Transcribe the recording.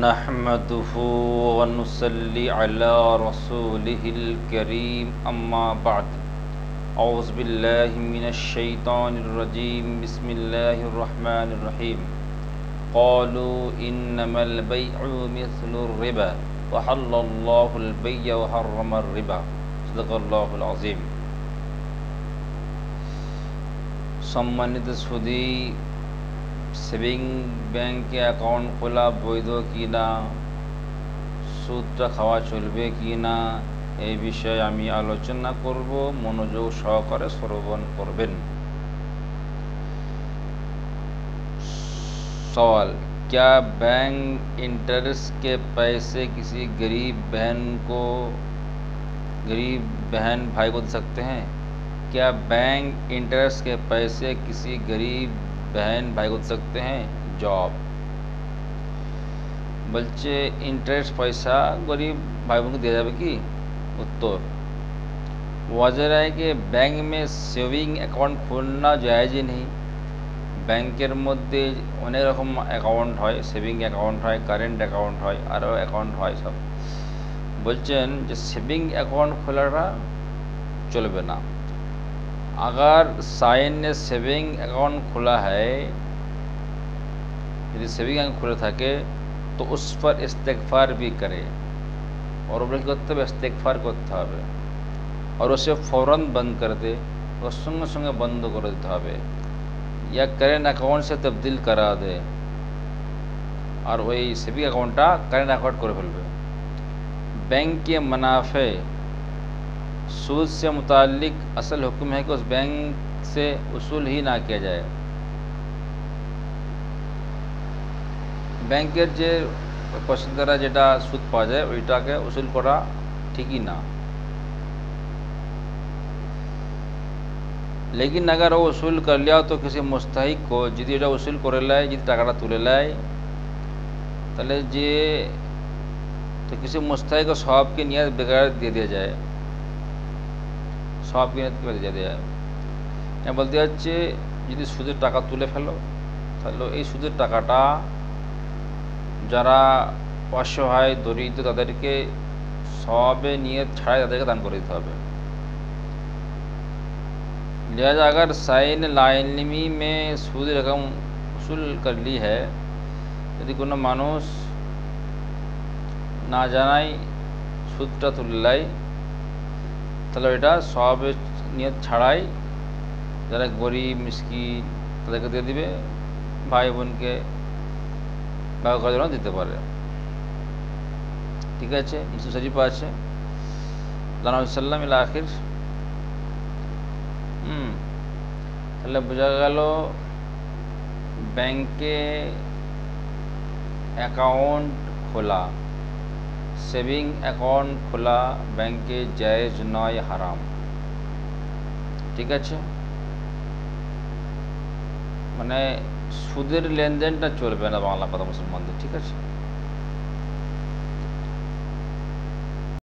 नहमदुहु व नुसल्ली अला रसूलिहिल करीम अम्मा बाद औज़ु बिल्लाहि मिनश शैतानिर रजीम बिस्मिल्लाहिर रहमानिर रहीम क़ालू इन्नमल बैअु मिस्लुर रिबा व हल्लल्लाहुल बैअ व हर्रमर रिबा सदक़ल्लाहुल अज़ीम। सम्मानित सुधी, সেভিং ব্যাংকে অ্যাকাউন্ট খোলা বৈধ কি না, সুদটা খাওয়া চলবে কি না, এই বিষয়ে আমি আলোচনা করব। মনোযোগ সহকারে শ্রবণ করবেন। सवाल, क्या बैंक इंटरेस्ट के पैसे किसी गरीब बहन भाई को दे सकते हैं? क्या बैंक इंटरेस्ट के पैसे किसी गरीब बहन भाई को दे सकते हैं? जवाब, বলছে ইন্টারেস্ট পয়সা গরিব ভাই বোনকে দেওয়া যাবে কি? उत्तर, वाज़ेह है कि बैंक में सेविंग अकाउंट खोलना जायज़ ही नहीं। ব্যাংকের মধ্যে অনেক রকম অ্যাকাউন্ট হয়, সেভিং অ্যাকাউন্ট হয়, কারেন্ট অ্যাকাউন্ট হয়, আরও অ্যাকাউন্ট হয় সব। বলছেন যে সেভিং অ্যাকাউন্ট খোলাটা চলবে না। अगर साइन ने सेविंग अकाउंट खोला है, यदि सेविंग अकाउंट खुला থাকে तो उस पर इस्तिगफार भी करे और उसे করতে হবে, इस्तिगफार করতে হবে और उसे फ़ौरन बंद कर दे और संगे संगे बंद कर देते হবে, या करेंट अकाउंट से तब्दील करा दे और वही सेविंग अकाउंटটা करेंट अकाउंट করে ফেলবে। बैंक के मुनाफे सूद से मुताल्लिक असल हुक्म है कि उस बैंक से उसूल ही ना किया जाए। ব্যাংকের যে পছন্দ করা যেটা সুদ পাওয়া যায় ওইটাকে উসুল করা ঠিকই না। लेकिन अगर वो उसूल कर लिया तो किसी मुस्तहिक को যদি এটা উসুল করে লাই, যদি টাকাটা তুলে লাই, তাহলে যে তো किसी मुस्तहिक को सवाब की नियत बगैर दे दिया जाए, সব কিনে দিয়ে দেয়। বলতে যাচ্ছে যদি সুদের টাকা তুলে ফেলো তাহলে এই সুদের টাকাটা যারা অসহায় দরিদ্র তাদেরকে সওয়াবে নিয়ত ছাড়াই তাদেরকে দান করে দিতে হবে। लिहाजा अगर साइन लाइलमी में सूद रकम उसूल कर ली है, यदि কোনো মানুষ না জানাই সুদটা তুলে লাই, তাহলে এটা সওয়াবের নিয়ত ছাড়াই যারা গরিব মিসকিন তাদেরকে দিয়ে দিবে, ভাই বোনকে বা কাজও দিতে পারে। ঠিক আছে, মুসলিম শরীফ আছে সাল্লাম ইলা আখির। তাহলে বোঝা গেল ব্যাংকে অ্যাকাউন্ট খোলা, সেভিং অ্যাকাউন্ট খোলা ব্যাংকে জায়েজ নয়, হারাম। ঠিক আছে, মানে সুদের লেনদেনটা চলবে না বাংলা কথা মুসলমানদের। ঠিক আছে।